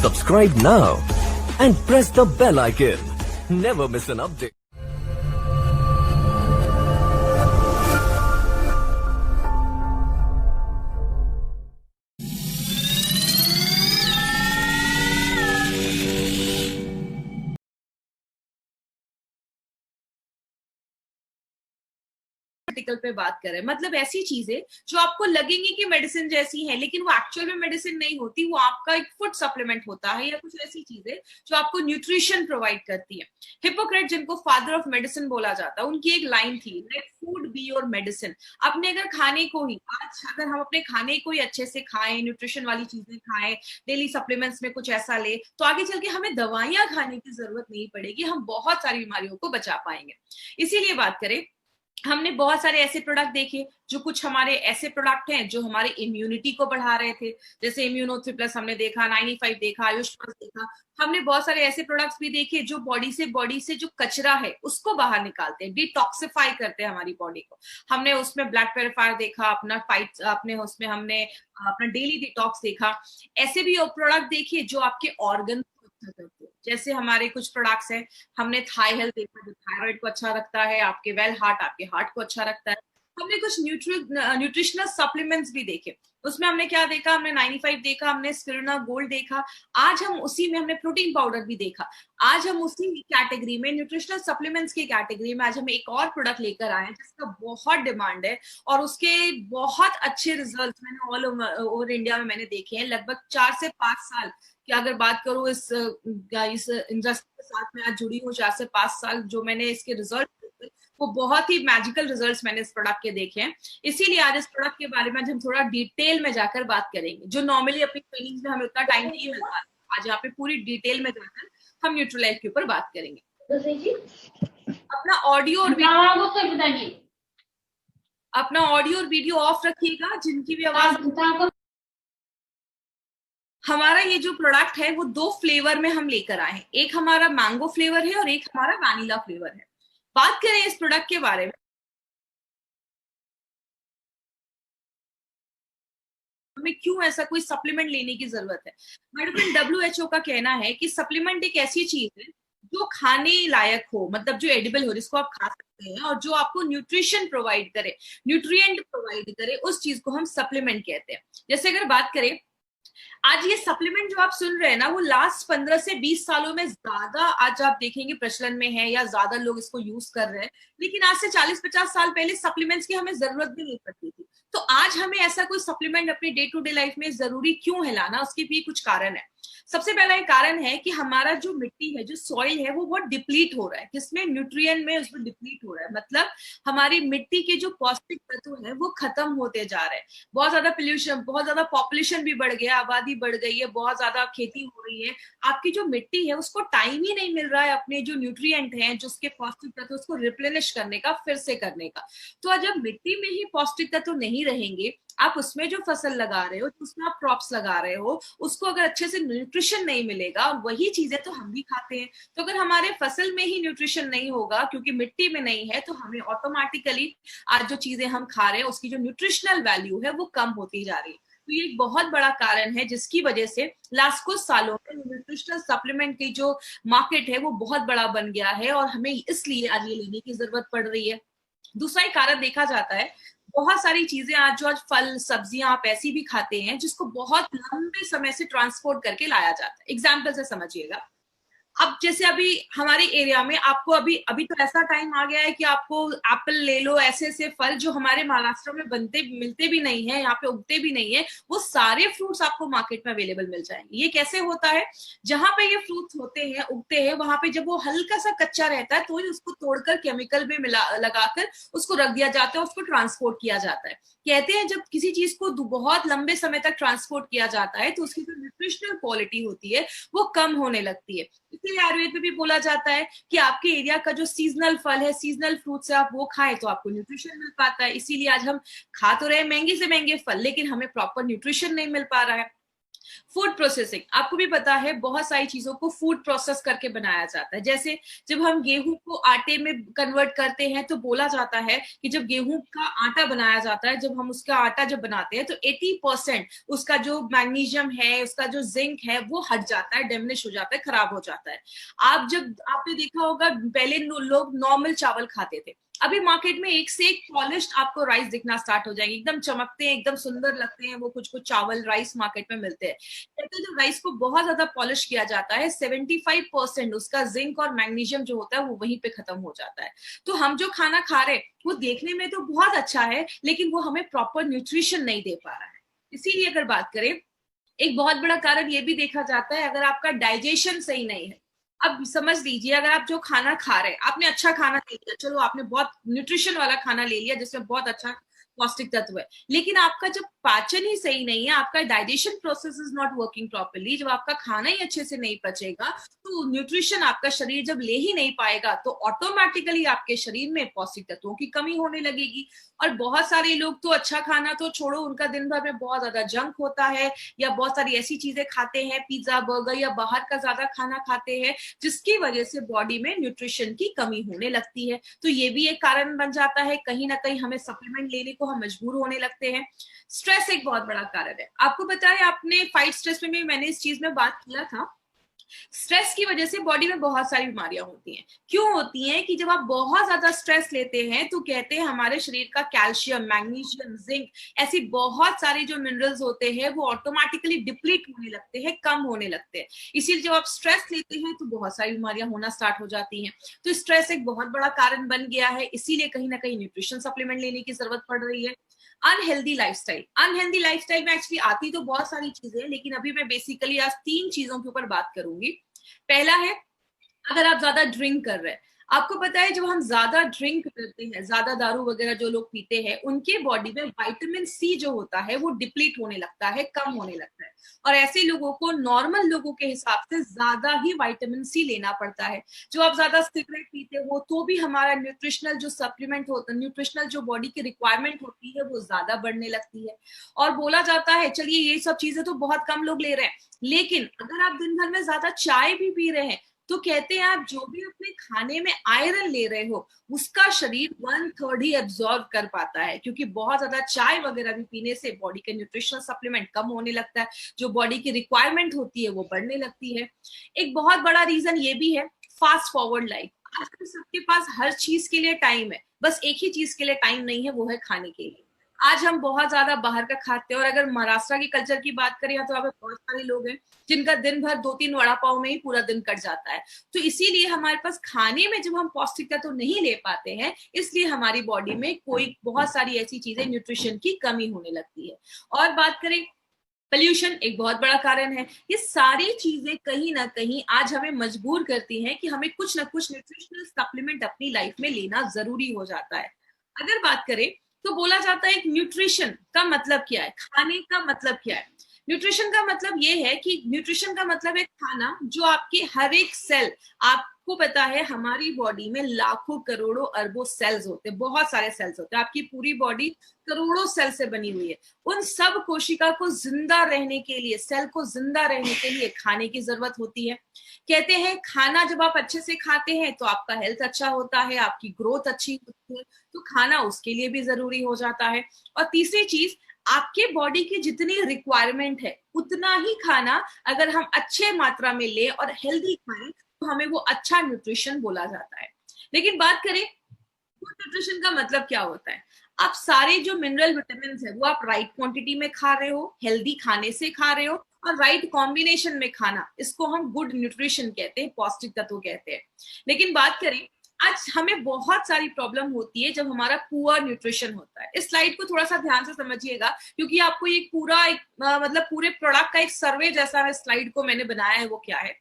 Subscribe now and press the bell icon. Never miss an update. Article पे बात करें, मतलब ऐसी चीजें जो आपको लगेंगी कि मेडिसिन जैसी है लेकिन वो एक्चुअल में मेडिसिन नहीं होती, वो आपका एक फूड सप्लीमेंट होता है या कुछ ऐसी चीजें जो आपको न्यूट्रिशन प्रोवाइड करती है। हिपोक्रेट, जिनको फादर ऑफ मेडिसिन बोला जाता है, उनकी एक लाइन थी, let food be your medicine. अपने अगर खाने को ही अगर हम अपने खाने को ही अच्छे से खाएं, न्यूट्रिशन वाली चीजें खाएं, डेली सप्लीमेंट्स में कुछ ऐसा ले, तो आगे चल के हमें दवाइयां खाने की जरूरत नहीं पड़ेगी, हम बहुत सारी बीमारियों को बचा पाएंगे। इसीलिए बात करें, हमने बहुत सारे ऐसे प्रोडक्ट देखे जो कुछ हमारे ऐसे प्रोडक्ट हैं जो हमारे इम्यूनिटी को बढ़ा रहे थे, जैसे इम्यूनो 3+ हमने देखा, 95 देखा, आयुष प्लस देखा। हमने बहुत सारे ऐसे प्रोडक्ट्स भी देखे जो बॉडी से जो कचरा है उसको बाहर निकालते हैं, डिटॉक्सिफाई करते हैं हमारी बॉडी को। हमने उसमें ब्लड प्योरीफायर देखा, अपना फाइट अपने उसमें हमने अपना डेली डिटॉक्स देखा। ऐसे भी प्रोडक्ट देखिए जो आपके ऑर्गन को अच्छा करते हैं, जैसे हमारे कुछ प्रोडक्ट्स हैं। हमने थाई हेल्थ देखा जो थायराइड को अच्छा रखता है, आपके वेल हार्ट आपके हार्ट को अच्छा रखता है। हमने कुछ न्यूट्रिशनल सप्लीमेंट्स भी देखे, उसमें हमने क्या देखा, हमने 95 देखा, हमने स्पिरुलिना गोल्ड देखा। आज हम उसी में हमने प्रोटीन पाउडर भी देखा। आज हम उसी कैटेगरी में, न्यूट्रिशनल सप्लीमेंट्स की कैटेगरी में, आज हम एक और प्रोडक्ट लेकर आए हैं जिसका बहुत डिमांड है और उसके बहुत अच्छे रिजल्ट मैंने ऑल ओवर इंडिया में मैंने देखे हैं। लगभग 4 से 5 साल कि अगर बात करूं इस इंडस्ट्री के साथ में आज जुड़ी हूँ, 4 से 5 साल जो मैंने इसके रिजल्ट, वो बहुत ही मैजिकल रिजल्ट्स मैंने इस प्रोडक्ट के देखे हैं। इसीलिए आज इस प्रोडक्ट के बारे में आज हम थोड़ा डिटेल में जाकर बात करेंगे, जो नॉर्मली अपनी ट्रेनिंग में हमें उतना टाइम नहीं मिलता। आज यहाँ पे पूरी डिटेल में जाकर हम न्यूट्रीलाइफ के ऊपर बात करेंगे। अपना ऑडियो और वीडियो ऑफ रखिएगा, जिनकी भी आवाज। हमारा ये जो प्रोडक्ट है वो 2 फ्लेवर में हम लेकर आए हैं, एक हमारा मैंगो फ्लेवर है और एक हमारा वैनिला फ्लेवर है। बात करें इस प्रोडक्ट के बारे में, हमें क्यों ऐसा कोई सप्लीमेंट लेने की जरूरत है। मेडिकल WHO का कहना है कि सप्लीमेंट एक ऐसी चीज है जो खाने लायक हो, मतलब जो एडिबल हो, जिसको आप खा सकते हैं और जो आपको न्यूट्रिशन प्रोवाइड करे, न्यूट्रिएंट प्रोवाइड करे, उस चीज को हम सप्लीमेंट कहते हैं। जैसे अगर बात करें, आज ये सप्लीमेंट जो आप सुन रहे हैं ना, वो लास्ट 15 से 20 सालों में ज्यादा आज आप देखेंगे प्रचलन में है या ज्यादा लोग इसको यूज कर रहे हैं। लेकिन आज से 40-50 साल पहले सप्लीमेंट्स की हमें जरूरत भी नहीं पड़ती थी। तो आज हमें ऐसा कोई सप्लीमेंट अपनी डे टू डे लाइफ में जरूरी क्यों है लाना, उसके भी कुछ कारण है। सबसे पहला एक कारण है कि हमारा जो मिट्टी है, जो सॉइल है, वो बहुत डिप्लीट हो रहा है। किसमें? न्यूट्रिएंट में उसमें डिप्लीट हो रहा है। मतलब हमारी मिट्टी के जो पौष्टिक तत्व है वो खत्म होते जा रहे हैं। बहुत ज्यादा पोल्यूशन, बहुत ज्यादा पॉपुलेशन भी बढ़ गया, आबादी बढ़ गई है, बहुत ज्यादा खेती हो रही है। आपकी जो मिट्टी है उसको टाइम ही नहीं मिल रहा है अपने जो न्यूट्रिएंट हैं, जो उसके पौष्टिक तत्व, उसको रिप्लेनिश करने का, फिर से करने का। तो जब मिट्टी में ही पौष्टिक तत्व नहीं रहेंगे, आप उसमें जो फसल लगा रहे हो, उसमें आप क्रॉप्स लगा रहे हो, उसको अगर अच्छे से न्यूट्रिशन नहीं मिलेगा, और वही चीजें तो हम भी खाते हैं, तो अगर हमारे फसल में ही न्यूट्रिशन नहीं होगा क्योंकि मिट्टी में नहीं है, तो हमें ऑटोमेटिकली आज जो चीजें हम खा रहे हैं उसकी जो न्यूट्रिशनल वैल्यू है वो कम होती जा रही है। तो ये एक बहुत बड़ा कारण है जिसकी वजह से लास्ट कुछ सालों में न्यूट्रिशनल सप्लीमेंट की जो मार्केट है वो बहुत बड़ा बन गया है और हमें इसलिए आज ये लेने की जरूरत पड़ रही है। दूसरा एक कारण देखा जाता है, बहुत सारी चीजें आज जो आज फल सब्जियां आप ऐसी भी खाते हैं जिसको बहुत लंबे समय से ट्रांसपोर्ट करके लाया जाता है। एग्जाम्पल से समझिएगा, अब जैसे अभी हमारे एरिया में आपको अभी अभी तो ऐसा टाइम आ गया है कि आपको एप्पल ले लो, ऐसे ऐसे फल जो हमारे महाराष्ट्र में बनते मिलते भी नहीं है, यहाँ पे उगते भी नहीं है, वो सारे फ्रूट्स आपको मार्केट में अवेलेबल मिल जाएंगे। ये कैसे होता है? जहां पे ये फ्रूट्स होते हैं, उगते हैं, वहां पे जब वो हल्का सा कच्चा रहता है तो ही उसको तोड़कर केमिकल में लगाकर उसको रख दिया जाता है, उसको ट्रांसपोर्ट किया जाता है। कहते हैं जब किसी चीज को बहुत लंबे समय तक ट्रांसपोर्ट किया जाता है तो उसकी जो न्यूट्रिशनल क्वालिटी होती है वो कम होने लगती है। इसीलिए आयुर्वेद में भी बोला जाता है कि आपके एरिया का जो सीजनल फल है, सीजनल फ्रूट्स है, आप वो खाएं तो आपको न्यूट्रिशन मिल पाता है। इसीलिए आज हम खा तो रहे महंगे से महंगे फल, लेकिन हमें प्रॉपर न्यूट्रिशन नहीं मिल पा रहा है। फूड प्रोसेसिंग, आपको भी पता है बहुत सारी चीजों को फूड प्रोसेस करके बनाया जाता है। जैसे जब हम गेहूं को आटे में कन्वर्ट करते हैं तो बोला जाता है कि जब गेहूं का आटा बनाया जाता है, जब हम उसका आटा जब बनाते हैं तो 80% उसका जो मैग्नीशियम है, उसका जो जिंक है वो हट जाता है, डिमिनिश हो जाता है, खराब हो जाता है। आप जब आपने देखा होगा पहले लोग नॉर्मल चावल खाते थे, अभी मार्केट में एक से एक पॉलिश्ड आपको राइस दिखना स्टार्ट हो जाएंगे, एकदम चमकते हैं, एकदम सुंदर लगते हैं वो कुछ कुछ चावल राइस मार्केट में मिलते हैं। कहते हैं जब राइस को बहुत ज्यादा पॉलिश किया जाता है 75% उसका जिंक और मैग्नीशियम जो होता है वो वहीं पे खत्म हो जाता है। तो हम जो खाना खा रहे हैं वो देखने में तो बहुत अच्छा है, लेकिन वो हमें प्रॉपर न्यूट्रिशन नहीं दे पा रहा है। इसीलिए अगर बात करें, एक बहुत बड़ा कारण ये भी देखा जाता है, अगर आपका डाइजेशन सही नहीं है। अब समझ लीजिए, अगर आप जो खाना खा रहे हैं, आपने अच्छा खाना ले लिया, चलो आपने बहुत न्यूट्रिशन वाला खाना ले लिया जिसमें बहुत अच्छा पौष्टिक तत्व है, लेकिन आपका जब पाचन ही सही नहीं है, आपका digestion process is not working properly, जब आपका खाना ही अच्छे से नहीं पचेगा तो न्यूट्रिशन आपका शरीर जब ले ही नहीं पाएगा तो ऑटोमेटिकली आपके शरीर में पौष्टिक तत्वों की कमी होने लगेगी। और बहुत सारे लोग तो अच्छा खाना तो छोड़ो, उनका दिन भर में बहुत ज्यादा जंक होता है या बहुत सारी ऐसी चीजें खाते हैं, पिज्जा बर्गर या बाहर का ज्यादा खाना खाते हैं, जिसकी वजह से बॉडी में न्यूट्रिशन की कमी होने लगती है। तो ये भी एक कारण बन जाता है, कहीं ना कहीं हमें सप्लीमेंट लेने को हम मजबूर होने लगते हैं। स्ट्रेस एक बहुत बड़ा कारण है। आपको पता है, आपने फाइट स्ट्रेस में भी मैंने इस चीज में बात किया था, स्ट्रेस की वजह से बॉडी में बहुत सारी बीमारियां होती हैं। क्यों होती हैं कि जब आप बहुत ज्यादा स्ट्रेस लेते हैं तो कहते हैं हमारे शरीर का कैल्शियम, मैग्नीशियम, जिंक, ऐसी बहुत सारे जो मिनरल्स होते हैं वो ऑटोमेटिकली डिप्लीट होने लगते हैं, कम होने लगते हैं। इसीलिए जब आप स्ट्रेस लेते हैं तो बहुत सारी बीमारियां होना स्टार्ट हो जाती हैं। तो स्ट्रेस एक बहुत बड़ा कारण बन गया है, इसीलिए कहीं ना कहीं न्यूट्रिशन सप्लीमेंट लेने की जरूरत पड़ रही है। अनहेल्दी लाइफस्टाइल में एक्चुअली आती तो बहुत सारी चीजें, लेकिन अभी मैं बेसिकली आज 3 चीजों के ऊपर बात करूंगी। पहला है, अगर आप ज्यादा ड्रिंक कर रहे हैं, आपको पता है जब हम ज्यादा ड्रिंक करते हैं, ज्यादा दारू वगैरह जो लोग पीते हैं, उनके बॉडी में विटामिन सी जो होता है वो डिप्लीट होने लगता है, कम होने लगता है। और ऐसे लोगों को नॉर्मल लोगों के हिसाब से ज्यादा ही विटामिन सी लेना पड़ता है। जो आप ज्यादा सिगरेट पीते हो तो भी हमारा न्यूट्रिशनल जो सप्लीमेंट होता है, न्यूट्रिशनल जो बॉडी की रिक्वायरमेंट होती है वो ज्यादा बढ़ने लगती है। और बोला जाता है, चलिए ये सब चीजें तो बहुत कम लोग ले रहे हैं, लेकिन अगर आप दिन भर में ज्यादा चाय भी पी रहे हैं तो कहते हैं आप जो भी अपने खाने में आयरन ले रहे हो उसका शरीर 1/3 ही एब्जॉर्ब कर पाता है, क्योंकि बहुत ज्यादा चाय वगैरह भी पीने से बॉडी का न्यूट्रिशनल सप्लीमेंट कम होने लगता है, जो बॉडी की रिक्वायरमेंट होती है वो बढ़ने लगती है। एक बहुत बड़ा रीजन ये भी है, फास्ट फॉरवर्ड लाइफ। आजकल सबके पास हर चीज के लिए टाइम है, बस एक ही चीज के लिए टाइम नहीं है, वो है खाने के लिए। आज हम बहुत ज्यादा बाहर का खाते हैं, और अगर महाराष्ट्र की कल्चर की बात करें तो यहाँ पे बहुत सारे लोग हैं जिनका दिन भर 2-3 वड़ा पाव में ही पूरा दिन कट जाता है। तो इसीलिए हमारे पास खाने में जब हम पौष्टिकता तो नहीं ले पाते हैं, इसलिए हमारी बॉडी में कोई बहुत सारी ऐसी चीजें, न्यूट्रिशन की कमी होने लगती है। और बात करें, पोल्यूशन एक बहुत बड़ा कारण है। ये सारी चीजें कहीं ना कहीं आज हमें मजबूर करती हैं कि हमें कुछ ना कुछ न्यूट्रिशनल सप्लीमेंट अपनी लाइफ में लेना जरूरी हो जाता है। अगर बात करें तो बोला जाता है कि न्यूट्रिशन का मतलब क्या है, खाने का मतलब क्या है। न्यूट्रिशन का मतलब ये है कि न्यूट्रिशन का मतलब है खाना जो आपके हर एक सेल, आपको पता है हमारी बॉडी में लाखों करोड़ों अरबों सेल्स होते हैं, बहुत सारे सेल्स होते हैं, आपकी पूरी बॉडी करोड़ों सेल से बनी हुई है। उन सब कोशिका को जिंदा रहने के लिए, सेल को जिंदा रहने के लिए खाने की जरूरत होती है। कहते हैं खाना जब आप अच्छे से खाते हैं तो आपका हेल्थ अच्छा होता है, आपकी ग्रोथ अच्छी होती है, तो खाना उसके लिए भी जरूरी हो जाता है। और तीसरी चीज, आपके बॉडी की जितनी रिक्वायरमेंट है उतना ही खाना अगर हम अच्छे मात्रा में ले और हेल्दी खाएं तो हमें वो अच्छा न्यूट्रिशन बोला जाता है। लेकिन बात करें गुड न्यूट्रिशन का मतलब क्या होता है, आप सारे जो मिनरल विटामिन है वो आप राइट क्वांटिटी में खा रहे हो, हेल्दी खाने से खा रहे हो, और राइट कॉम्बिनेशन में खाना, इसको हम गुड न्यूट्रिशन कहते हैं, पौष्टिक तत्व कहते हैं। लेकिन बात करें, आज हमें बहुत सारी प्रॉब्लम होती है जब हमारा पुअर न्यूट्रिशन होता है। इस स्लाइड को थोड़ा सा ध्यान से समझिएगा, क्योंकि आपको ये पूरा एक मतलब पूरे प्रोडक्ट का एक सर्वे जैसा स्लाइड को मैंने बनाया है। वो क्या है,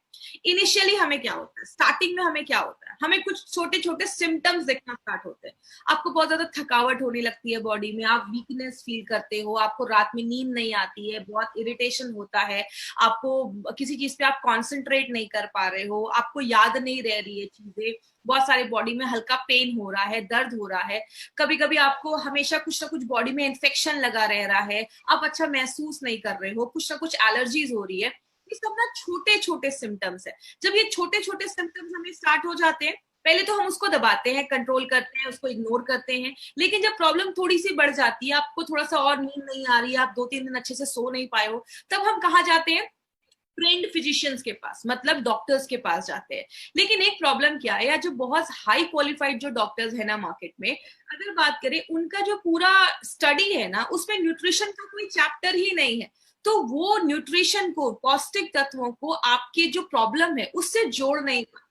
इनिशियली हमें क्या होता है, स्टार्टिंग में हमें क्या होता है, हमें कुछ छोटे छोटे सिम्टम्स दिखना स्टार्ट होते हैं। आपको बहुत ज्यादा थकावट होने लगती है बॉडी में, आप वीकनेस फील करते हो, आपको रात में नींद नहीं आती है, बहुत इरिटेशन होता है, आपको किसी चीज पे आप कॉन्सेंट्रेट नहीं कर पा रहे हो, आपको याद नहीं रह रही है चीजें, बहुत सारे बॉडी में हल्का पेन हो रहा है, दर्द हो रहा है, कभी कभी आपको हमेशा कुछ ना कुछ बॉडी में इन्फेक्शन लगा रह रहा है, आप अच्छा महसूस नहीं कर रहे हो, कुछ ना कुछ एलर्जीज हो रही है, ये सब ना छोटे छोटे सिम्टम्स है। जब ये छोटे छोटे सिम्टम्स हमें स्टार्ट हो जाते हैं, पहले तो हम उसको दबाते हैं, कंट्रोल करते हैं, उसको इग्नोर करते हैं, लेकिन जब प्रॉब्लम थोड़ी सी बढ़ जाती है, आपको थोड़ा सा और नींद नहीं आ रही है, आप 2-3 दिन अच्छे से सो नहीं पाए हो, तब हम कहाँ जाते हैं? ट्रेंड फिजिशियंस के पास, मतलब डॉक्टर्स के पास जाते हैं। लेकिन एक प्रॉब्लम क्या है, या जो बहुत हाई क्वालिफाइड जो डॉक्टर्स है ना मार्केट में, अगर बात करें, उनका जो पूरा स्टडी है ना, उसमें न्यूट्रिशन का कोई चैप्टर ही नहीं है। तो वो न्यूट्रिशन को, पौष्टिक तत्वों को आपके जो प्रॉब्लम है उससे जोड़ नहीं पाते।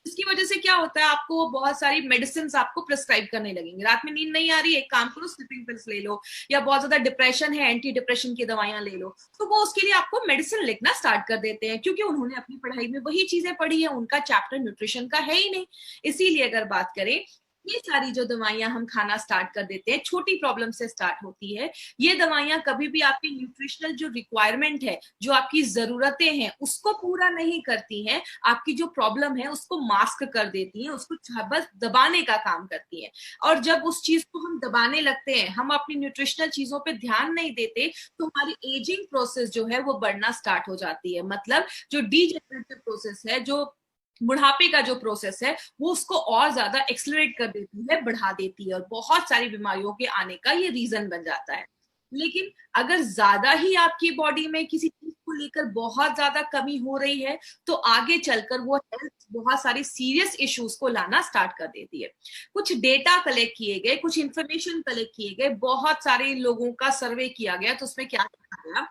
इसकी वजह से क्या होता है, आपको बहुत सारी मेडिसिन आपको प्रिस्क्राइब करने लगेंगे। रात में नींद नहीं आ रही है, एक काम करो, स्लीपिंग पिल्स ले लो, या बहुत ज्यादा डिप्रेशन है, एंटी डिप्रेशन की दवाइयां ले लो। तो वो उसके लिए आपको मेडिसिन लिखना स्टार्ट कर देते हैं, क्योंकि उन्होंने अपनी पढ़ाई में वही चीजें पढ़ी है, उनका चैप्टर न्यूट्रिशन का है ही नहीं। इसीलिए अगर बात करें, ये सारी जो दवाइयां हम खाना स्टार्ट कर देते हैं, छोटी प्रॉब्लम से स्टार्ट होती है। ये दवाइयां कभी भी आपकी न्यूट्रिशनल जो रिक्वायरमेंट है, जो आपकी जरूरतें हैं, उसको पूरा नहीं करती हैं। आपकी जो प्रॉब्लम है उसको मास्क कर देती हैं, उसको बस दबाने का काम करती हैं। और जब उस चीज को हम दबाने लगते हैं, हम अपनी न्यूट्रिशनल चीजों पे ध्यान नहीं देते, तो हमारी एजिंग प्रोसेस जो है वो बढ़ना स्टार्ट हो जाती है। मतलब जो डीजेनरेटिव प्रोसेस है, जो बुढ़ापे का जो प्रोसेस है, वो उसको और ज्यादा एक्सलरेट कर देती है, बढ़ा देती है, और बहुत सारी बीमारियों के आने का ये रीजन बन जाता है। लेकिन अगर ज्यादा ही आपकी बॉडी में किसी चीज को लेकर बहुत ज्यादा कमी हो रही है, तो आगे चलकर वो हेल्थ बहुत सारी सीरियस इश्यूज को लाना स्टार्ट कर देती है। कुछ डेटा कलेक्ट किए गए, कुछ इंफॉर्मेशन कलेक्ट किए गए, बहुत सारे लोगों का सर्वे किया गया, तो उसमें क्या देखा गया,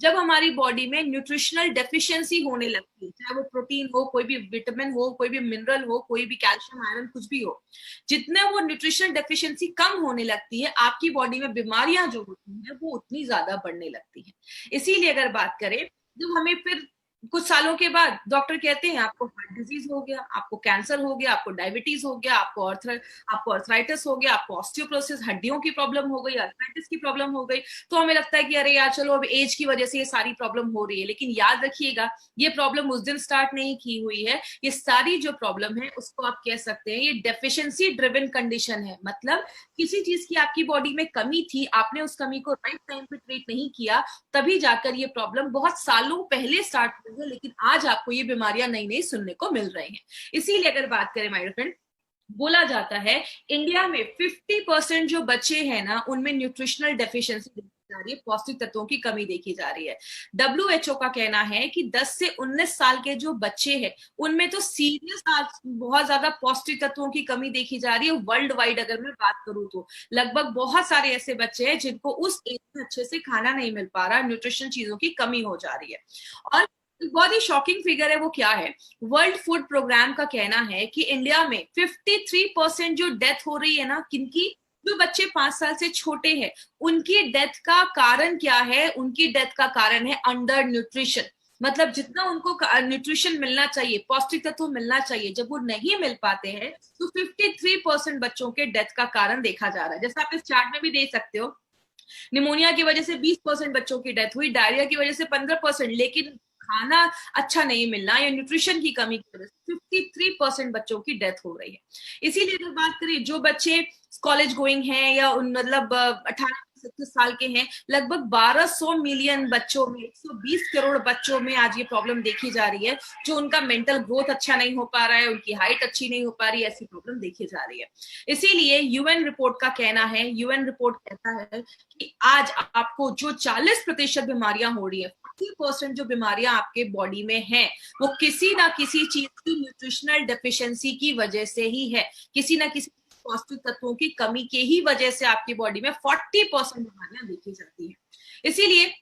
जब हमारी बॉडी में न्यूट्रिशनल डेफिशिएंसी होने लगती है, चाहे वो प्रोटीन हो, कोई भी विटामिन हो, कोई भी मिनरल हो, कोई भी कैल्शियम, आयरन, कुछ भी हो, जितने वो न्यूट्रिशनल डेफिशिएंसी कम होने लगती है, आपकी बॉडी में बीमारियां जो होती हैं वो उतनी ज्यादा बढ़ने लगती हैं। इसीलिए अगर बात करें, जब हमें फिर कुछ सालों के बाद डॉक्टर कहते हैं आपको हार्ट डिजीज हो गया, आपको कैंसर हो गया, आपको डायबिटीज हो गया, आपको अर्थराइटिस हो गया, आपको ऑस्टियोपोरोसिस, हड्डियों की प्रॉब्लम हो गई, अर्थराइटिस की प्रॉब्लम हो गई, तो हमें लगता है कि अरे यार चलो अब एज की वजह से ये सारी प्रॉब्लम हो रही है। लेकिन याद रखिएगा, ये प्रॉब्लम उस दिन स्टार्ट नहीं की हुई है। ये सारी जो प्रॉब्लम है उसको आप कह सकते हैं ये डेफिशिएंसी ड्रिवन कंडीशन है। मतलब किसी चीज की आपकी बॉडी में कमी थी, आपने उस कमी को राइट टाइम पे ट्रीट नहीं किया, तभी जाकर ये प्रॉब्लम बहुत सालों पहले स्टार्ट हुई है, लेकिन आज आपको ये बीमारियां नई नई सुनने को मिल रही हैं। इसीलिए अगर बात करें माय फ्रेंड, बोला जाता है इंडिया में 50% जो बच्चे हैं ना, उनमें न्यूट्रिशनल डेफिशिएंसी देखी जा रही है, पौष्टिक तत्वों की कमी देखी जा रही है। WHO का कहना है कि 10 से 19 साल के जो बच्चे हैं, उनमें तो सीरियस बहुत ज्यादा पौष्टिक तत्वों की कमी देखी जा रही है। वर्ल्ड वाइड अगर मैं बात करूं तो लगभग बहुत सारे ऐसे बच्चे हैं जिनको उस एज में अच्छे से खाना नहीं मिल पा रहा, न्यूट्रिशन चीजों की कमी हो जा रही है। और बहुत ही शॉकिंग फिगर है, वो क्या है, वर्ल्ड फूड प्रोग्राम का कहना है कि इंडिया में 53% जो डेथ हो रही है ना, किनकी, जो बच्चे 5 साल से छोटे हैं, उनकी डेथ का कारण क्या है? उनकी डेथ का कारण है अंडर न्यूट्रिशन। मतलब जितना उनको न्यूट्रिशन मिलना चाहिए, पौष्टिक तत्व मिलना चाहिए, जब वो नहीं मिल पाते हैं, तो 53% बच्चों के डेथ का कारण देखा जा रहा है। जैसा आप इस चार्ट में भी देख सकते हो, निमोनिया की वजह से 20% बच्चों की डेथ हुई, डायरिया की वजह से 15%, लेकिन खाना अच्छा नहीं मिलना या न्यूट्रिशन की कमी की वजह से 53% बच्चों की डेथ हो रही है। इसीलिए अगर बात करें, जो बच्चे कॉलेज गोइंग हैं या मतलब 18-26 साल के हैं, लगभग 1200 मिलियन बच्चों में, 120 करोड़ बच्चों में आज ये प्रॉब्लम देखी जा रही है, जो उनका मेंटल ग्रोथ अच्छा नहीं हो पा रहा है, उनकी हाइट अच्छी नहीं हो पा रही है, ऐसी प्रॉब्लम देखी जा रही है। इसीलिए यूएन रिपोर्ट का कहना है, यूएन रिपोर्ट कहता है कि आज आपको जो 40% बीमारियां हो रही है, 40% जो बीमारियां आपके बॉडी में हैं, वो किसी ना किसी चीज की न्यूट्रिशनल डेफिशिएंसी की वजह से ही है। किसी ना किसी पौष्टिक तत्वों की कमी के ही वजह से आपकी बॉडी में 40% बीमारियां देखी जाती है। इसीलिए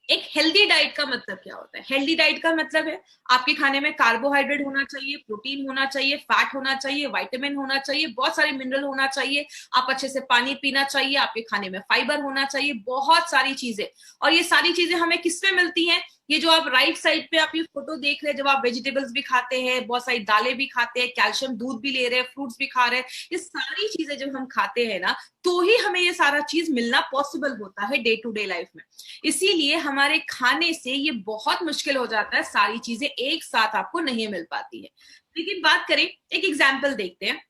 एक हेल्दी डाइट का मतलब क्या होता है? हेल्दी डाइट का मतलब है आपके खाने में कार्बोहाइड्रेट होना चाहिए, प्रोटीन होना चाहिए, फैट होना चाहिए, विटामिन होना चाहिए, बहुत सारे मिनरल होना चाहिए, आप अच्छे से पानी पीना चाहिए, आपके खाने में फाइबर होना चाहिए, बहुत सारी चीजें। और ये सारी चीजें हमें किसमें मिलती हैं? ये जो आप राइट साइड पे आप ये फोटो देख रहे हैं, जब आप वेजिटेबल्स भी खाते हैं, बहुत सारी दालें भी खाते हैं, कैल्शियम दूध भी ले रहे हैं, फ्रूट्स भी खा रहे हैं, ये सारी चीजें जब हम खाते हैं ना, तो ही हमें ये सारा चीज मिलना पॉसिबल होता है डे टू डे लाइफ में। इसीलिए हमारे खाने से ये बहुत मुश्किल हो जाता है, सारी चीजें एक साथ आपको नहीं मिल पाती है। लेकिन बात करें, एक एग्जाम्पल देखते हैं।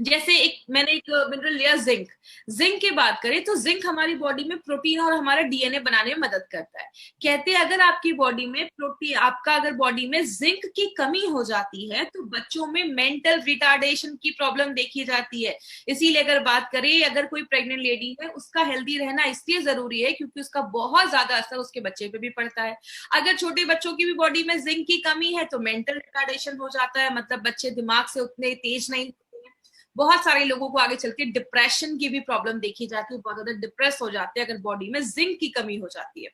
जैसे मैंने एक मिनरल लिया जिंक। जिंक की बात करें तो जिंक हमारी बॉडी में प्रोटीन और हमारा डीएनए बनाने में मदद करता है। कहते हैं अगर आपकी बॉडी में प्रोटीन, आपका अगर बॉडी में जिंक की कमी हो जाती है तो बच्चों में मेंटल रिटार्डेशन की प्रॉब्लम देखी जाती है। इसीलिए अगर बात करें, अगर कोई प्रेग्नेंट लेडी है, उसका हेल्दी रहना इसलिए जरूरी है क्योंकि उसका बहुत ज्यादा असर उसके बच्चे पे भी पड़ता है। अगर छोटे बच्चों की भी बॉडी में जिंक की कमी है तो मेंटल रिटार्डेशन हो जाता है, मतलब बच्चे दिमाग से उतने तेज नहीं। बहुत सारे लोगों को आगे चल के डिप्रेशन की भी प्रॉब्लम देखी जाती है, बहुत ज्यादा डिप्रेस हो जाते हैं अगर बॉडी में जिंक की कमी हो जाती है।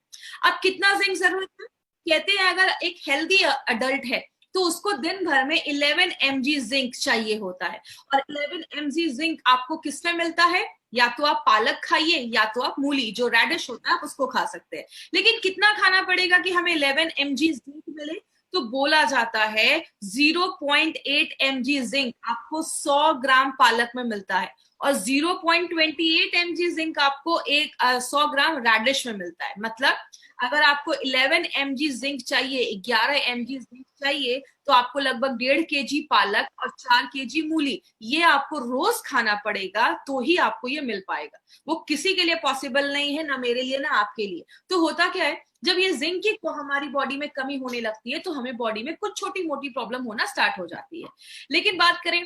अब कितना जिंक जरूरत है? कहते हैं अगर एक हेल्दी अडल्ट है तो उसको दिन भर में 11 mg जिंक चाहिए होता है। और 11 mg जिंक आपको किसमें मिलता है? या तो आप पालक खाइए या तो आप मूली, जो रेडिश होता है, आप उसको खा सकते हैं। लेकिन कितना खाना पड़ेगा कि हमें 11 mg जिंक मिले? तो बोला जाता है 0.8 mg जिंक आपको 100 ग्राम पालक में मिलता है और 0.28 mg जिंक आपको 100 ग्राम रेडिश में मिलता है। मतलब अगर आपको 11 mg जिंक चाहिए, 11 mg जिंक चाहिए, तो आपको लगभग 1.5 kg पालक और 4 kg मूली, ये आपको रोज खाना पड़ेगा तो ही आपको ये मिल पाएगा। वो किसी के लिए पॉसिबल नहीं है, ना मेरे लिए ना आपके लिए। तो होता क्या है, जब ये जिंक की हमारी बॉडी में कमी होने लगती है तो हमें बॉडी में कुछ छोटी मोटी प्रॉब्लम होना स्टार्ट हो जाती है। लेकिन बात करें,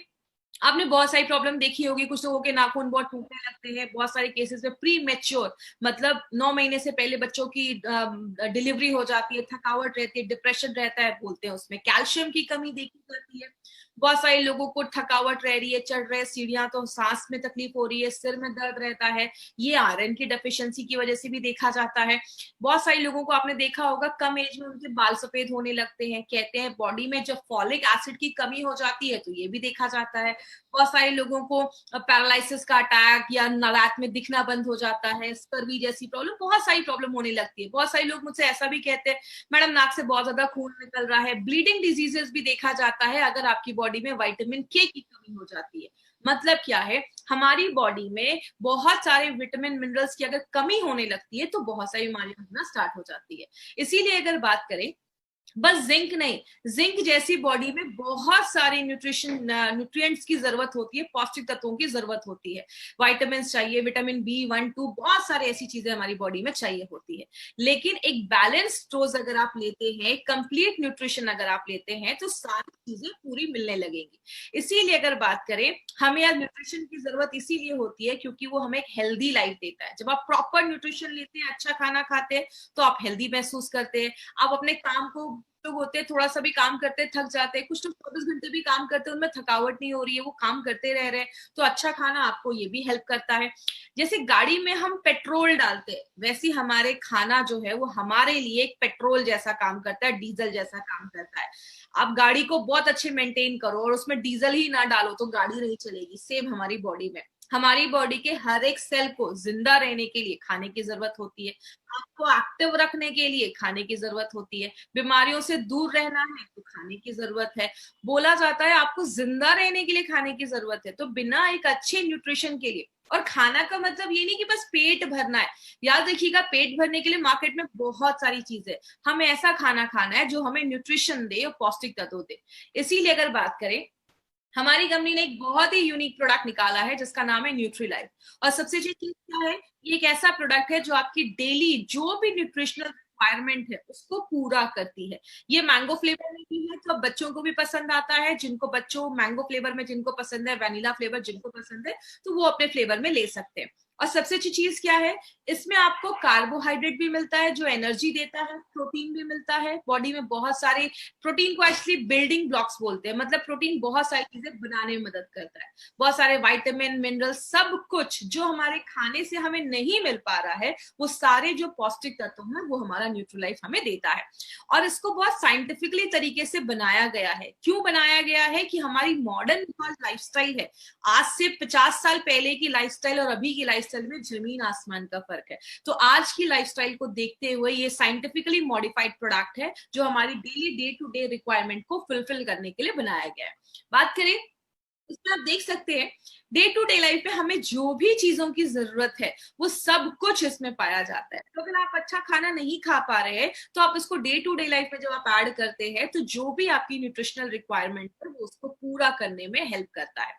आपने बहुत सारी प्रॉब्लम देखी होगी, कुछ लोगों के नाखून बहुत टूटने लगते हैं, बहुत सारे केसेस में प्री मैच्योर, मतलब 9 महीने से पहले बच्चों की डिलीवरी हो जाती है, थकावट रहती है, डिप्रेशन रहता है, बोलते हैं उसमें कैल्शियम की कमी देखी जाती है। बहुत सारे लोगों को थकावट रह रही है, चढ़ रहे सीढ़ियां तो सांस में तकलीफ हो रही है, सिर में दर्द रहता है, ये आयरन की डेफिशिएंसी की वजह से भी देखा जाता है। बहुत सारे लोगों को आपने देखा होगा कम एज में उनके बाल सफेद होने लगते हैं। कहते हैं बॉडी में जब फॉलिक एसिड की कमी हो जाती है तो ये भी देखा जाता है। बहुत सारे लोगों को पैरालिसिस का अटैक या रात में दिखना बंद हो जाता है, स्कर्वी जैसी प्रॉब्लम, बहुत सारी प्रॉब्लम होने लगती है। बहुत सारे लोग मुझसे ऐसा भी कहते हैं मैडम नाक से बहुत ज्यादा खून निकल रहा है। ब्लीडिंग डिजीजेस भी देखा जाता है अगर आपकी बॉडी में विटामिन के की कमी हो जाती है। मतलब क्या है, हमारी बॉडी में बहुत सारे विटामिन मिनरल्स की अगर कमी होने लगती है तो बहुत सारी बीमारियां होना स्टार्ट हो जाती है। इसीलिए अगर बात करें, बस जिंक नहीं, जिंक जैसी बॉडी में बहुत सारे न्यूट्रिएंट्स की जरूरत होती है, पौष्टिक तत्वों की जरूरत होती है। विटामिन चाहिए, विटामिन B1, 2, बहुत सारे ऐसी चीजें हमारी बॉडी में चाहिए होती है। लेकिन एक बैलेंस डोज अगर आप लेते हैं, कंप्लीट न्यूट्रिशन अगर आप लेते हैं, तो सारी चीजें पूरी मिलने लगेंगी। इसीलिए अगर बात करें, हमें यार न्यूट्रिशन की जरूरत इसीलिए होती है क्योंकि वो हमें एक हेल्दी लाइफ देता है। जब आप प्रॉपर न्यूट्रिशन लेते हैं, अच्छा खाना खाते हैं, तो आप हेल्दी महसूस करते हैं। आप अपने काम को, लोग होते हैं थोड़ा सा भी काम करते थक जाते हैं, कुछ लोग 24 घंटे भी काम करते हैं, उनमें थकावट नहीं हो रही है, वो काम करते रह रहे हैं, तो अच्छा खाना आपको ये भी हेल्प करता है। जैसे गाड़ी में हम पेट्रोल डालते हैं, वैसे हमारे खाना जो है वो हमारे लिए एक पेट्रोल जैसा काम करता है, डीजल जैसा काम करता है। आप गाड़ी को बहुत अच्छे मेंटेन करो और उसमें डीजल ही ना डालो तो गाड़ी नहीं चलेगी। सेम हमारी बॉडी में, हमारी बॉडी के हर एक सेल को जिंदा रहने के लिए खाने की जरूरत होती है, आपको एक्टिव रखने के लिए खाने की जरूरत होती है, बीमारियों से दूर रहना है तो खाने की जरूरत है। बोला जाता है आपको जिंदा रहने के लिए खाने की जरूरत है। तो बिना एक अच्छे न्यूट्रिशन के लिए, और खाना का मतलब ये नहीं कि बस पेट भरना है, याद रखिएगा पेट भरने के लिए मार्केट में बहुत सारी चीजें, हमें ऐसा खाना खाना है जो हमें न्यूट्रिशन दे और पौष्टिक तत्व दे। इसीलिए अगर बात करें, हमारी कंपनी ने एक बहुत ही यूनिक प्रोडक्ट निकाला है जिसका नाम है न्यूट्रीलाइफ। और सबसे अच्छी चीज क्या है, ये एक ऐसा प्रोडक्ट है जो आपकी डेली जो भी न्यूट्रिशनल रिक्वायरमेंट है उसको पूरा करती है। ये मैंगो फ्लेवर में भी है, तो बच्चों को भी पसंद आता है, जिनको बच्चों मैंगो फ्लेवर में जिनको पसंद है, वैनिला फ्लेवर जिनको पसंद है, तो वो अपने फ्लेवर में ले सकते हैं। और सबसे अच्छी चीज क्या है, इसमें आपको कार्बोहाइड्रेट भी मिलता है जो एनर्जी देता है, प्रोटीन भी मिलता है। बॉडी में बहुत सारे प्रोटीन को एक्चुअली बिल्डिंग ब्लॉक्स बोलते हैं, मतलब प्रोटीन बहुत सारी चीजें बनाने में मदद करता है। बहुत सारे विटामिन, मिनरल, सब कुछ जो हमारे खाने से हमें नहीं मिल पा रहा है, वो सारे जो पौष्टिक तत्व हैं वो हमारा न्यूट्रीलाइफ हमें देता है। और इसको बहुत साइंटिफिकली तरीके से बनाया गया है। क्यों बनाया गया है कि हमारी मॉडर्न लाइफस्टाइल है, आज से 50 साल पहले की लाइफस्टाइल और अभी की लाइफस्टाइल में जमीन आसमान का फर्क है। तो आज की लाइफस्टाइल को देखते हुए ये साइंटिफिकली मॉडिफाइड प्रोडक्ट है जो हमारी daily day to day requirement को फुलफिल करने के लिए बनाया गया है। बात करें इसमें आप देख सकते हैं डे टू डे लाइफ में हमें जो भी चीजों की जरूरत है वो सब कुछ इसमें पाया जाता है। तो अगर आप अच्छा खाना नहीं खा पा रहे हैं तो आप इसको डे टू डे लाइफ में जब आप ऐड करते हैं तो जो भी आपकी न्यूट्रिशनल रिक्वायरमेंट है वो उसको पूरा करने में हेल्प करता है।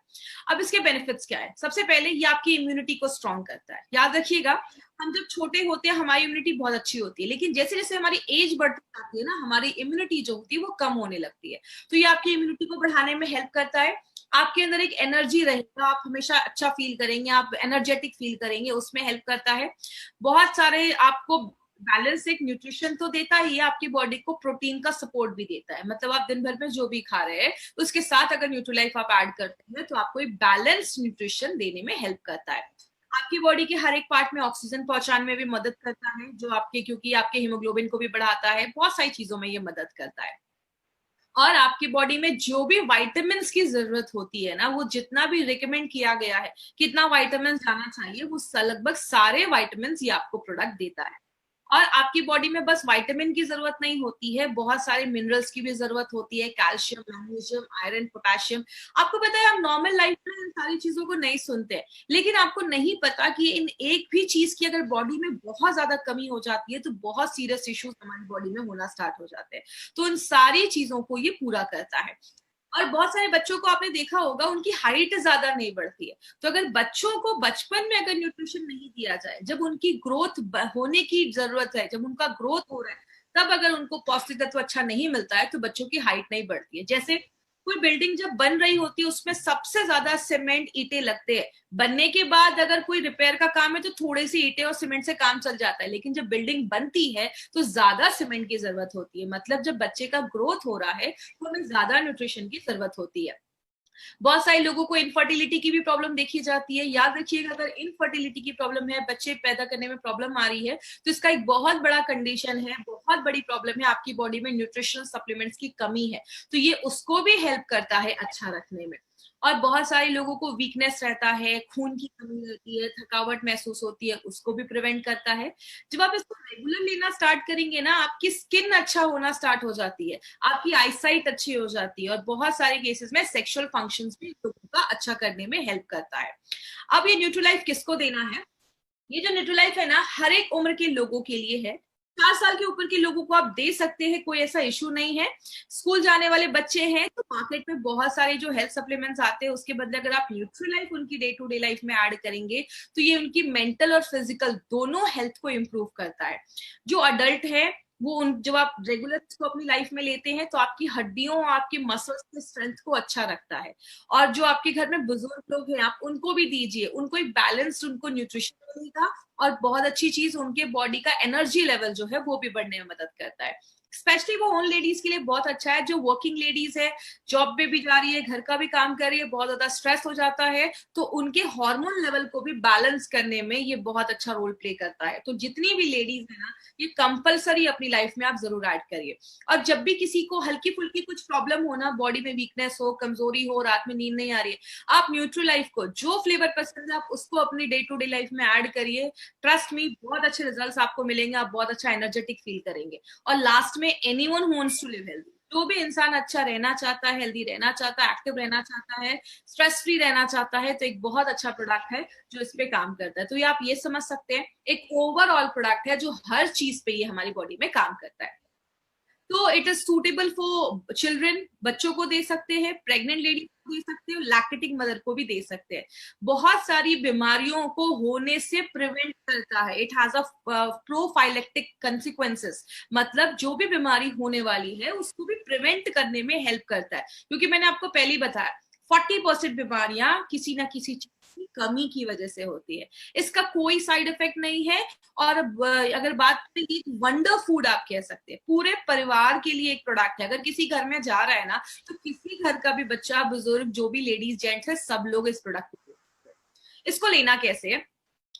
अब इसके बेनिफिट्स क्या है? सबसे पहले ये आपकी इम्यूनिटी को स्ट्रॉन्ग करता है। याद रखिएगा, हम जब छोटे होते हैं हमारी इम्यूनिटी बहुत अच्छी होती है, लेकिन जैसे जैसे हमारी एज बढ़ती जाती है ना, हमारी इम्यूनिटी जो होती है वो कम होने लगती है। तो ये आपकी इम्यूनिटी को बढ़ाने में हेल्प करता है। आपके अंदर एक एनर्जी रहेगा, आप हमेशा अच्छा फील करेंगे, आप एनर्जेटिक फील करेंगे, उसमें हेल्प करता है। बहुत सारे आपको बैलेंस एक न्यूट्रिशन तो देता ही है, आपकी बॉडी को प्रोटीन का सपोर्ट भी देता है। मतलब आप दिन भर में जो भी खा रहे हैं उसके साथ अगर न्यूट्रीलाइफ आप ऐड करते हैं तो आपको एक बैलेंस न्यूट्रिशन देने में हेल्प करता है। आपकी बॉडी के हर एक पार्ट में ऑक्सीजन पहुंचाने में भी मदद करता है, जो आपके क्योंकि आपके हीमोग्लोबिन को भी बढ़ाता है, बहुत सारी चीजों में ये मदद करता है। और आपकी बॉडी में जो भी वाइटामिन की जरूरत होती है ना, वो जितना भी रिकमेंड किया गया है कितना वाइटामिन जाना चाहिए, वो लगभग सारे वाइटामिन ये आपको प्रोडक्ट देता है। और आपकी बॉडी में बस विटामिन की जरूरत नहीं होती है, बहुत सारे मिनरल्स की भी जरूरत होती है, कैल्शियम, मैग्नीशियम, आयरन, पोटेशियम। आपको पता है हम नॉर्मल लाइफ में इन सारी चीजों को नहीं सुनते हैं, लेकिन आपको नहीं पता कि इन एक भी चीज की अगर बॉडी में बहुत ज्यादा कमी हो जाती है तो बहुत सीरियस इश्यूज हमारी बॉडी में होना स्टार्ट हो जाते हैं। तो इन सारी चीजों को ये पूरा करता है। और बहुत सारे बच्चों को आपने देखा होगा उनकी हाइट ज्यादा नहीं बढ़ती है। तो अगर बच्चों को बचपन में अगर न्यूट्रिशन नहीं दिया जाए, जब उनकी ग्रोथ होने की जरूरत है, जब उनका ग्रोथ हो रहा है, तब अगर उनको पौष्टिक तत्व अच्छा नहीं मिलता है तो बच्चों की हाइट नहीं बढ़ती है। जैसे कोई बिल्डिंग जब बन रही होती है उसमें सबसे ज्यादा सीमेंट ईंटें लगते हैं, बनने के बाद अगर कोई रिपेयर का काम है तो थोड़ी सी ईंटें और सीमेंट से काम चल जाता है, लेकिन जब बिल्डिंग बनती है तो ज्यादा सीमेंट की जरूरत होती है। मतलब जब बच्चे का ग्रोथ हो रहा है तो हमें ज्यादा न्यूट्रिशन की जरूरत होती है। बहुत सारे लोगों को इनफर्टिलिटी की भी प्रॉब्लम देखी जाती है। याद रखिएगा, अगर इनफर्टिलिटी की प्रॉब्लम है, बच्चे पैदा करने में प्रॉब्लम आ रही है, तो इसका एक बहुत बड़ा कंडीशन है, बहुत बड़ी प्रॉब्लम है, आपकी बॉडी में न्यूट्रिशनल सप्लीमेंट्स की कमी है। तो ये उसको भी हेल्प करता है अच्छा रखने में। और बहुत सारे लोगों को वीकनेस रहता है, खून की कमी रहती है, थकावट महसूस होती है, उसको भी प्रिवेंट करता है। जब आप इसको रेगुलर लेना स्टार्ट करेंगे ना, आपकी स्किन अच्छा होना स्टार्ट हो जाती है, आपकी आईसाइट अच्छी हो जाती है, और बहुत सारे केसेस में सेक्सुअल फंक्शंस भी लोगों का अच्छा करने में हेल्प करता है। अब ये न्यूट्रीलाइफ किसको देना है? ये जो न्यूट्रीलाइफ है ना, हर एक उम्र के लोगों के लिए है। 4 साल के ऊपर के लोगों को आप दे सकते हैं, कोई ऐसा इशू नहीं है। स्कूल जाने वाले बच्चे हैं तो मार्केट में बहुत सारे जो हेल्थ सप्लीमेंट्स आते हैं, उसके बदले अगर आप न्यूट्रीलाइफ उनकी डे टू डे लाइफ में ऐड करेंगे तो ये उनकी मेंटल और फिजिकल दोनों हेल्थ को इम्प्रूव करता है। जो अडल्ट है वो जब आप रेगुलर इसको अपनी लाइफ में लेते हैं तो आपकी हड्डियों और आपकी मसल्स के स्ट्रेंथ को अच्छा रखता है। और जो आपके घर में बुजुर्ग लोग हैं आप उनको भी दीजिए, उनको एक बैलेंस्ड उनको न्यूट्रिशन मिलेगा। और बहुत अच्छी चीज, उनके बॉडी का एनर्जी लेवल जो है वो भी बढ़ने में मदद करता है। स्पेशली वो उन लेडीज के लिए बहुत अच्छा है जो वर्किंग लेडीज है, जॉब पे भी जा रही है, घर का भी काम कर रही है, बहुत ज्यादा स्ट्रेस हो जाता है, तो उनके हार्मोन लेवल को भी बैलेंस करने में ये बहुत अच्छा रोल प्ले करता है। तो जितनी भी लेडीज है ना, ये कंपलसरी अपनी लाइफ में आप जरूर ऐड करिए। और जब भी किसी को हल्की फुल्की कुछ प्रॉब्लम हो ना, बॉडी में वीकनेस हो, कमजोरी हो, रात में नींद नहीं आ रही है, आप न्यूट्रीलाइफ को जो फ्लेवर पसंद है आप उसको अपनी डे टू डे लाइफ में ऐड करिए। ट्रस्ट मी, बहुत अच्छे रिजल्ट्स आपको मिलेंगे, आप बहुत अच्छा एनर्जेटिक फील करेंगे। और लास्ट में anyone who wants to live healthy, जो भी इंसान अच्छा रहना चाहता है, हेल्दी रहना चाहता है, एक्टिव रहना चाहता है, स्ट्रेस फ्री रहना चाहता है, तो एक बहुत अच्छा प्रोडक्ट है जो इस पे काम करता है। तो ये आप ये समझ सकते हैं, एक ओवरऑल प्रोडक्ट है जो हर चीज पे ये हमारी बॉडी में काम करता है। तो it is suitable for children, बच्चों को दे सकते हैं, प्रेग्नेंट लेडी को दे सकते हो, लैक्टेटिंग मदर को भी दे सकते हैं। बहुत सारी बीमारियों को होने से प्रिवेंट करता है। It has a prophylactic consequences, मतलब जो भी बीमारी होने वाली है उसको भी प्रिवेंट करने में हेल्प करता है। क्योंकि मैंने आपको पहले ही बताया 40% बीमारियां किसी ना किसी चीज की कमी की वजह से होती है। इसका कोई साइड इफेक्ट नहीं है। और अगर बात करें, वंडर फूड आप कह सकते हैं, पूरे परिवार के लिए एक प्रोडक्ट है। अगर किसी घर में जा रहा है ना, तो किसी घर का भी बच्चा, बुजुर्ग, जो भी लेडीज जेंट्स है, सब लोग इस प्रोडक्ट को। इसको लेना कैसे है?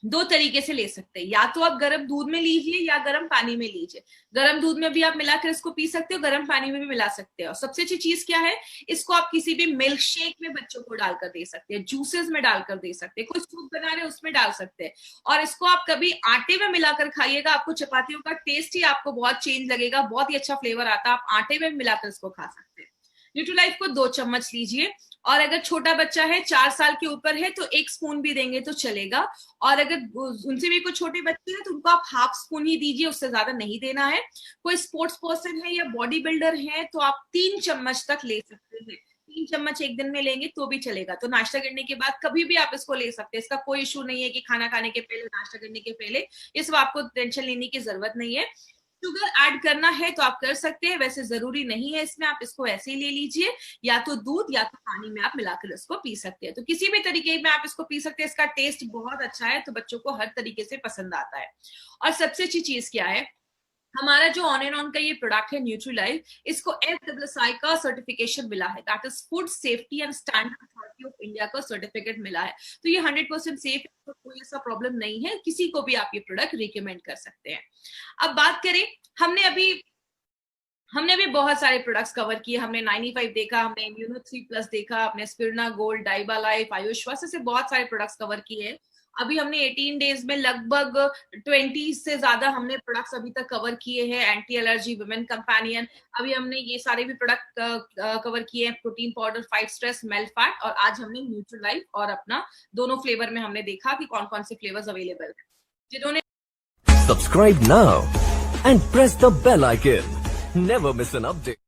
2 तरीके से ले सकते हैं, या तो आप गर्म दूध में लीजिए या गर्म पानी में लीजिए। गर्म दूध में भी आप मिलाकर इसको पी सकते हो, गर्म पानी में भी मिला सकते हो। सबसे अच्छी चीज क्या है, इसको आप किसी भी मिल्क शेक में बच्चों को डालकर दे सकते हैं, जूसेस में डालकर दे सकते हैं, कोई सूप बना रहे हैं उसमें डाल सकते हैं। और इसको आप कभी आटे में मिलाकर खाइएगा, आपको चपातियों का टेस्ट ही आपको बहुत चेंज लगेगा, बहुत ही अच्छा फ्लेवर आता है। आप आटे में मिलाकर इसको खा सकते हैं। न्यूट्रीलाइफ को 2 चम्मच लीजिए, और अगर छोटा बच्चा है 4 साल के ऊपर है तो 1 स्पून भी देंगे तो चलेगा, और अगर उनसे भी कोई छोटे बच्चे हैं तो उनको आप हाफ स्पून ही दीजिए, उससे ज्यादा नहीं देना है। कोई स्पोर्ट्स पर्सन है या बॉडी बिल्डर है तो आप 3 चम्मच तक ले सकते हैं, 3 चम्मच एक दिन में लेंगे तो भी चलेगा। तो नाश्ता करने के बाद कभी भी आप इसको ले सकते हैं, इसका कोई इशू नहीं है कि खाना खाने के पहले, नाश्ता करने के पहले, इस आपको टेंशन लेने की जरूरत नहीं है। शुगर ऐड करना है तो आप कर सकते हैं, वैसे जरूरी नहीं है इसमें, आप इसको ऐसे ही ले लीजिए, या तो दूध या तो पानी में आप मिलाकर इसको पी सकते हैं। तो किसी भी तरीके में आप इसको पी सकते हैं, इसका टेस्ट बहुत अच्छा है तो बच्चों को हर तरीके से पसंद आता है। और सबसे अच्छी चीज क्या है, हमारा जो ऑन एंड ऑन का ये प्रोडक्ट है न्यूट्रीलाइफ, इसको FSSAI का सर्टिफिकेशन मिला है, that is food safety and standard authority of India का सर्टिफिकेट मिला है। तो ये 100% सेफ है, तो कोई ऐसा प्रॉब्लम नहीं है, किसी को भी आप ये प्रोडक्ट रिकमेंड कर सकते हैं। अब बात करें, हमने अभी बहुत सारे प्रोडक्ट्स कवर किए, हमने 95 देखा, हमने इम्यूनो 3+ देखा, हमने स्पिरना गोल्ड, डाइबा लाइफ, आयुश्वास, से बहुत सारे प्रोडक्ट्स कवर किए हैं। अभी हमने 18 डेज में लगभग 20 से ज्यादा हमने प्रोडक्ट्स अभी तक कवर किए हैं। एंटी एलर्जी, वुमेन कंपेनियन, अभी हमने ये सारे भी प्रोडक्ट कवर किए हैं। Protein powder, fight stress, melt fat, और आज हमने न्यूट्रीलाइफ और अपना दोनों फ्लेवर में हमने देखा कि कौन कौन से फ्लेवर्स अवेलेबल है। जिन्होंने Subscribe now and press the bell icon. Never miss an update.